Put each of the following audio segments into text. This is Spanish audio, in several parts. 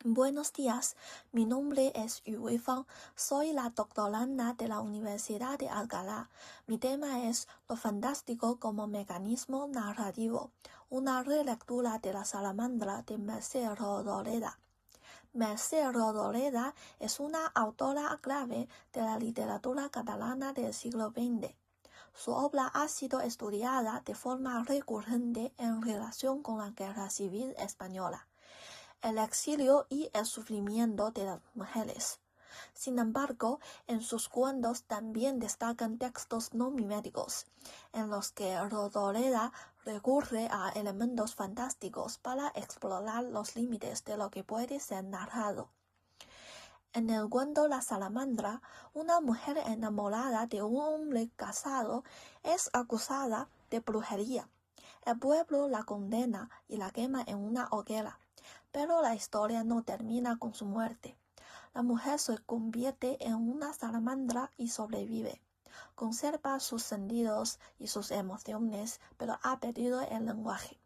Buenos días, mi nombre es Yu Weifang, soy la doctoranda de la Universidad de Alcalá. Mi tema es lo fantástico como mecanismo narrativo, una relectura de la Salamandra de Mercè Rodoreda. Mercè Rodoreda es una autora clave de la literatura catalana del siglo XX. Su obra ha sido estudiada de forma recurrente en relación con la Guerra Civil Española, el exilio y el sufrimiento de las mujeres. Sin embargo, en sus cuentos también destacan textos no miméticos, en los que Rodoreda recurre a elementos fantásticos para explorar los límites de lo que puede ser narrado. En el cuento La Salamandra, una mujer enamorada de un hombre casado es acusada de brujería. El pueblo la condena y la quema en una hoguera, pero la historia no termina con su muerte. La mujer se convierte en una salamandra y sobrevive. Conserva sus sentidos y sus emociones, pero ha perdido el lenguaje.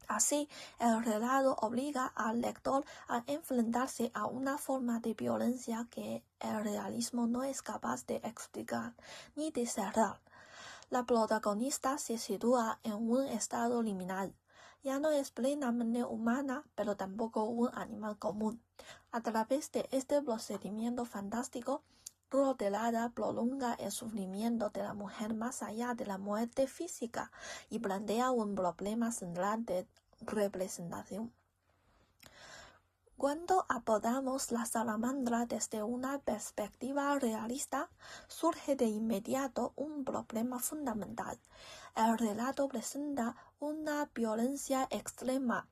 Así, el relato obliga al lector a enfrentarse a una forma de violencia que el realismo no es capaz de explicar ni de cerrar. La protagonista se sitúa en un estado liminal. Ya no es plenamente humana, pero tampoco un animal común. A través de este procedimiento fantástico, Rodoreda prolonga el sufrimiento de la mujer más allá de la muerte física y plantea un problema central de representación. Cuando abordamos la salamandra desde una perspectiva realista, surge de inmediato un problema fundamental. El relato presenta una violencia extrema,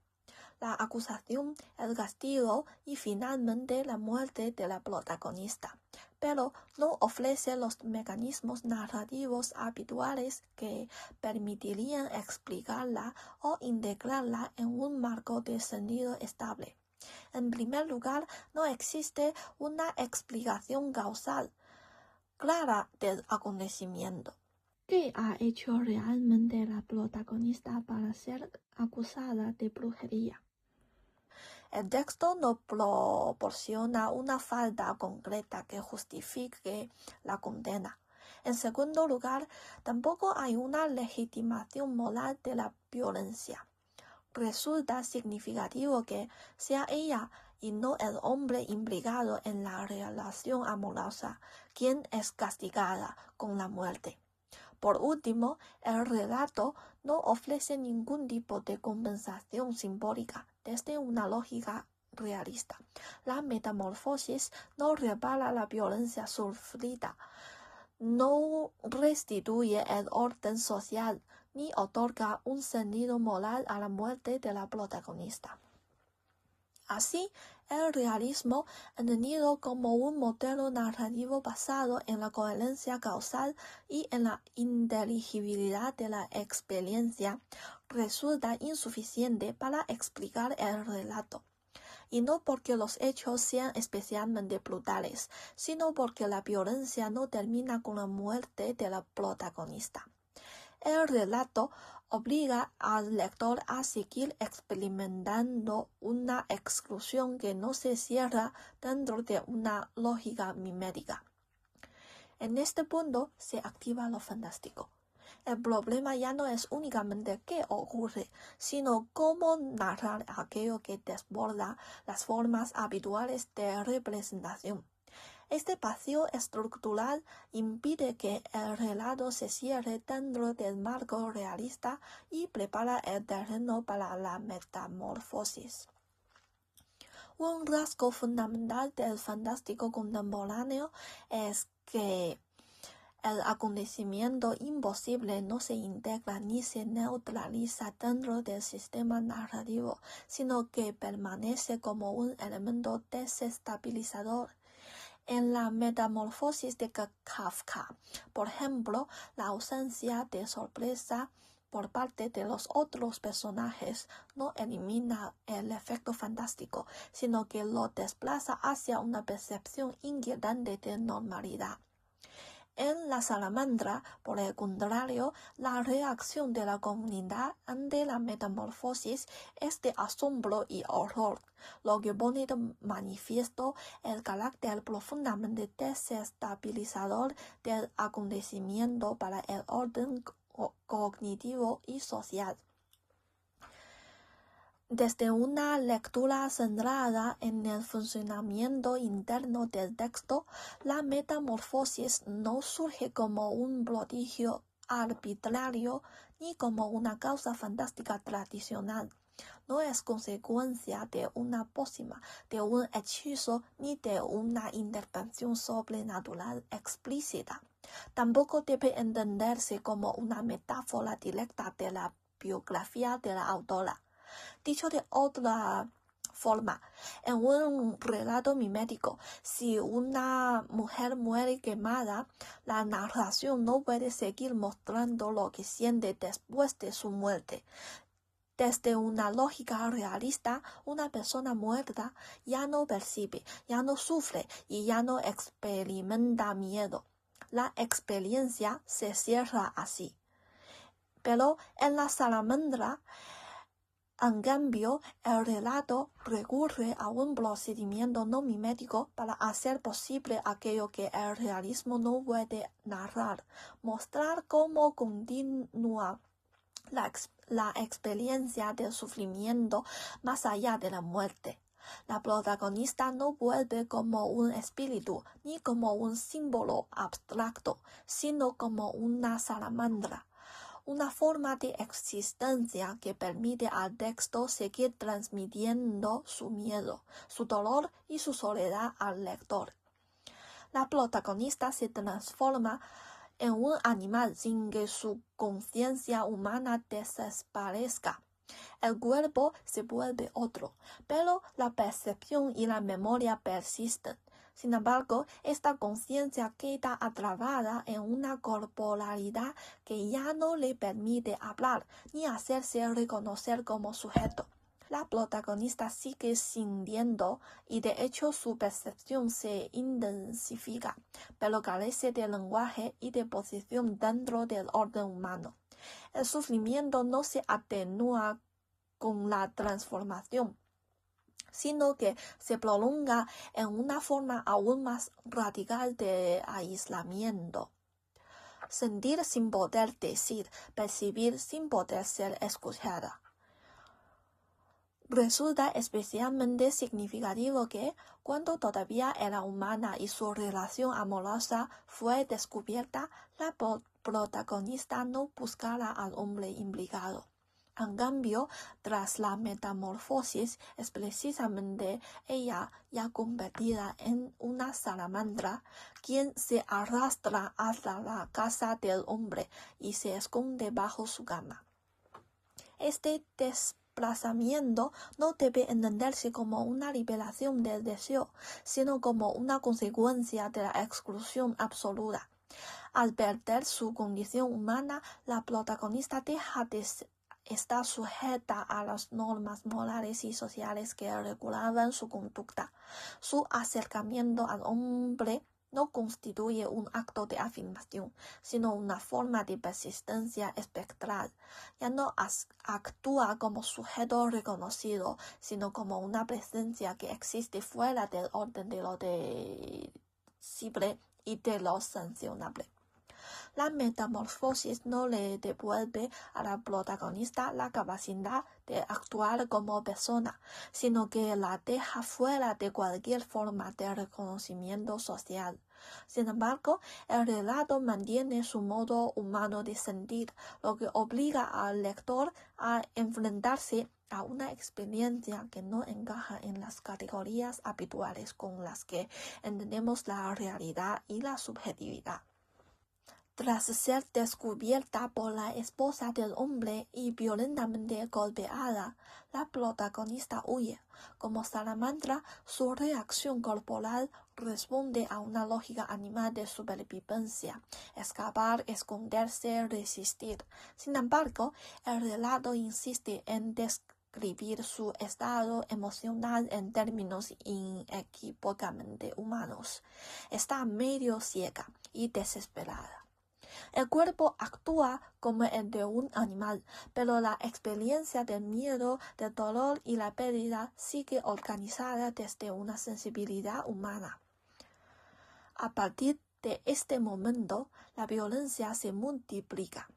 la acusación, el castigo y finalmente la muerte de la protagonista, pero no ofrece los mecanismos narrativos habituales que permitirían explicarla o integrarla en un marco de sentido estable. En primer lugar, no existe una explicación causal clara del acontecimiento. ¿Qué ha hecho realmente la protagonista para ser acusada de brujería? El texto no proporciona una falta concreta que justifique la condena. En segundo lugar, tampoco hay una legitimación moral de la violencia. Resulta significativo que sea ella y no el hombre implicado en la relación amorosa quien es castigada con la muerte. Por último, el relato no ofrece ningún tipo de compensación simbólica desde una lógica realista. La metamorfosis no repara la violencia sufrida, no restituye el orden social, ni otorga un sentido moral a la muerte de la protagonista. Así, el realismo, entendido como un modelo narrativo basado en la coherencia causal y en la inteligibilidad de la experiencia, resulta insuficiente para explicar el relato. Y no porque los hechos sean especialmente brutales, sino porque la violencia no termina con la muerte de la protagonista. El relato obliga al lector a seguir experimentando una exclusión que no se cierra dentro de una lógica mimética. En este punto se activa lo fantástico. El problema ya no es únicamente qué ocurre, sino cómo narrar aquello que desborda las formas habituales de representación. Este vacío estructural impide que el relato se cierre dentro del marco realista y prepara el terreno para la metamorfosis. Un rasgo fundamental del fantástico contemporáneo es que el acontecimiento imposible no se integra ni se neutraliza dentro del sistema narrativo, sino que permanece como un elemento desestabilizador. En la metamorfosis de Kafka, por ejemplo, la ausencia de sorpresa por parte de los otros personajes no elimina el efecto fantástico, sino que lo desplaza hacia una percepción inquietante de normalidad. En la salamandra, por el contrario, la reacción de la comunidad ante la metamorfosis es de asombro y horror, lo que pone de manifiesto el carácter profundamente desestabilizador del acontecimiento para el orden cognitivo y social. Desde una lectura centrada en el funcionamiento interno del texto, la metamorfosis no surge como un prodigio arbitrario ni como una causa fantástica tradicional. No es consecuencia de una pócima, de un hechizo ni de una intervención sobrenatural explícita. Tampoco debe entenderse como una metáfora directa de la biografía de la autora. Dicho de otra forma, en un relato mimético, si una mujer muere quemada, la narración no puede seguir mostrando lo que siente después de su muerte. Desde una lógica realista, una persona muerta ya no percibe, ya no sufre y ya no experimenta miedo. La experiencia se cierra así. Pero en la salamandra, en cambio, el relato recurre a un procedimiento no mimético para hacer posible aquello que el realismo no puede narrar, mostrar cómo continúa la experiencia del sufrimiento más allá de la muerte. La protagonista no vuelve como un espíritu ni como un símbolo abstracto, sino como una salamandra. Una forma de existencia que permite al texto seguir transmitiendo su miedo, su dolor y su soledad al lector. La protagonista se transforma en un animal sin que su conciencia humana desaparezca. El cuerpo se vuelve otro, pero la percepción y la memoria persisten. Sin embargo, esta conciencia queda atrapada en una corporalidad que ya no le permite hablar ni hacerse reconocer como sujeto. La protagonista sigue sintiendo y de hecho su percepción se intensifica, pero carece de lenguaje y de posición dentro del orden humano. El sufrimiento no se atenúa con la transformación, sino que se prolonga en una forma aún más radical de aislamiento. Sentir sin poder decir, percibir sin poder ser escuchada. Resulta especialmente significativo que, cuando todavía era humana y su relación amorosa fue descubierta, la protagonista no buscara al hombre implicado. En cambio, tras la metamorfosis, es precisamente ella, ya convertida en una salamandra, quien se arrastra hasta la casa del hombre y se esconde bajo su cama. Este desplazamiento no debe entenderse como una liberación del deseo, sino como una consecuencia de la exclusión absoluta. Al perder su condición humana, la protagonista deja de está sujeta a las normas morales y sociales que regulaban su conducta. Su acercamiento al hombre no constituye un acto de afirmación, sino una forma de persistencia espectral. Ya no actúa como sujeto reconocido, sino como una presencia que existe fuera del orden de lo decible y de lo sancionable. La metamorfosis no le devuelve a la protagonista la capacidad de actuar como persona, sino que la deja fuera de cualquier forma de reconocimiento social. Sin embargo, el relato mantiene su modo humano de sentir, lo que obliga al lector a enfrentarse a una experiencia que no encaja en las categorías habituales con las que entendemos la realidad y la subjetividad. Tras ser descubierta por la esposa del hombre y violentamente golpeada, la protagonista huye. Como salamandra, su reacción corporal responde a una lógica animal de supervivencia: escapar, esconderse, resistir. Sin embargo, el relato insiste en describir su estado emocional en términos inequívocamente humanos. Está medio ciega y desesperada. El cuerpo actúa como el de un animal, pero la experiencia del miedo, del dolor y la pérdida sigue organizada desde una sensibilidad humana. A partir de este momento, la violencia se multiplica.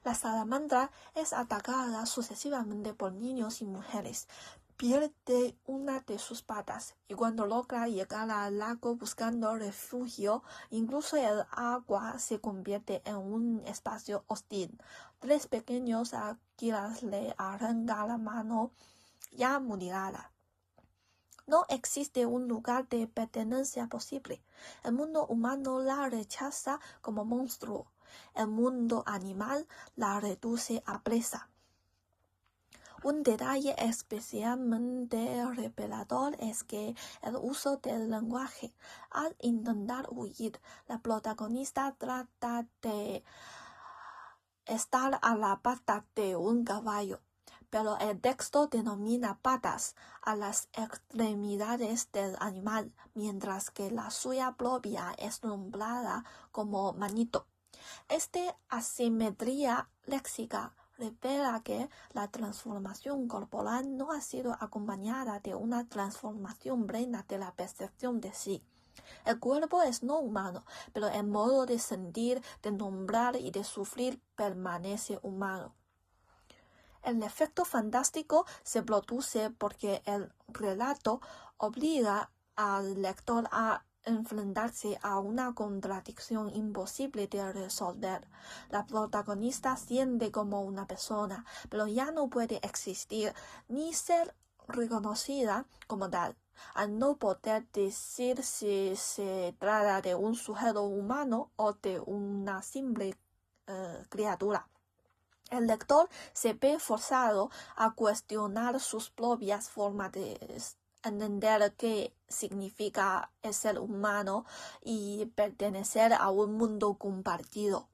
La salamandra es atacada sucesivamente por niños y mujeres. Pierde una de sus patas y cuando logra llegar al lago buscando refugio, incluso el agua se convierte en un espacio hostil. 3 pequeños águilas le arrancan la mano ya mutilada. No existe un lugar de pertenencia posible. El mundo humano la rechaza como monstruo. El mundo animal la reduce a presa. Un detalle especialmente revelador es que el uso del lenguaje. Al intentar huir, la protagonista trata de estar a la pata de un caballo, pero el texto denomina patas a las extremidades del animal, mientras que la suya propia es nombrada como manito. Esta asimetría léxica revela que la transformación corporal no ha sido acompañada de una transformación plena de la percepción de sí. El cuerpo es no humano, pero el modo de sentir, de nombrar y de sufrir permanece humano. El efecto fantástico se produce porque el relato obliga al lector a enfrentarse a una contradicción imposible de resolver. La protagonista siente como una persona, pero ya no puede existir ni ser reconocida como tal. Al no poder decir si se trata de un sujeto humano o de una simple criatura. El lector se ve forzado a cuestionar sus propias formas de entender qué significa el ser humano y pertenecer a un mundo compartido.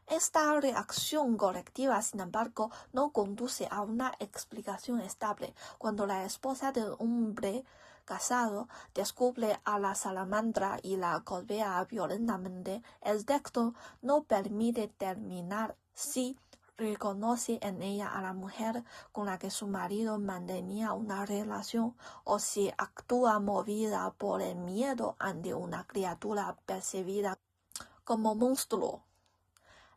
Esta reacción colectiva, sin embargo, no conduce a una explicación estable. Cuando la esposa del hombre casado descubre a la salamandra y la golpea violentamente, el texto no permite determinar si reconoce en ella a la mujer con la que su marido mantenía una relación o si actúa movida por el miedo ante una criatura percibida como monstruo.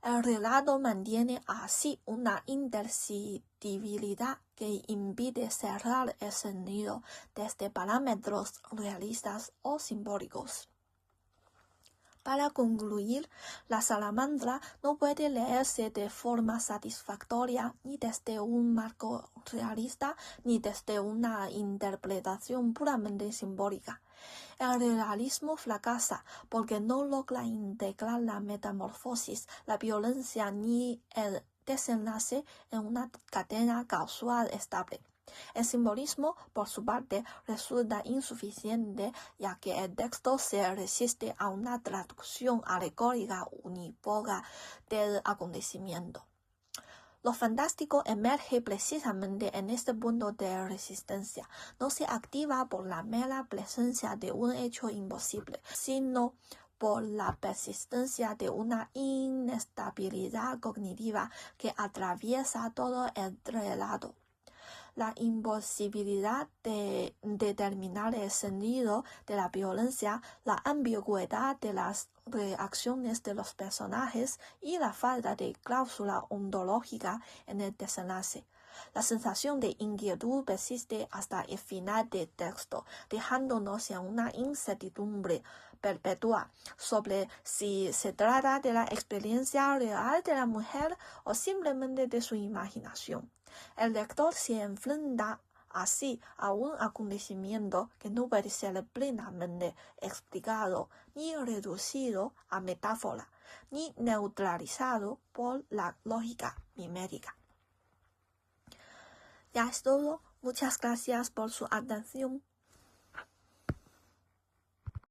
El relato mantiene así una indescifrabilidad que impide cerrar el sentido desde parámetros realistas o simbólicos. Para concluir, la salamandra no puede leerse de forma satisfactoria ni desde un marco realista ni desde una interpretación puramente simbólica. El realismo fracasa porque no logra integrar la metamorfosis, la violencia ni el desenlace en una cadena causal estable. El simbolismo, por su parte, resulta insuficiente, ya que el texto se resiste a una traducción alegórica unívoca del acontecimiento. Lo fantástico emerge precisamente en este punto de resistencia. No se activa por la mera presencia de un hecho imposible, sino por la persistencia de una inestabilidad cognitiva que atraviesa todo el relato. La imposibilidad de determinar el sentido de la violencia, la ambigüedad de las reacciones de los personajes y la falta de cláusula ontológica en el desenlace. La sensación de inquietud persiste hasta el final del texto, dejándonos en una incertidumbre perpetua sobre si se trata de la experiencia real de la mujer o simplemente de su imaginación. El lector se enfrenta así a un acontecimiento que no puede ser plenamente explicado ni reducido a metáfora, ni neutralizado por la lógica mimética. Ya es todo. Muchas gracias por su atención.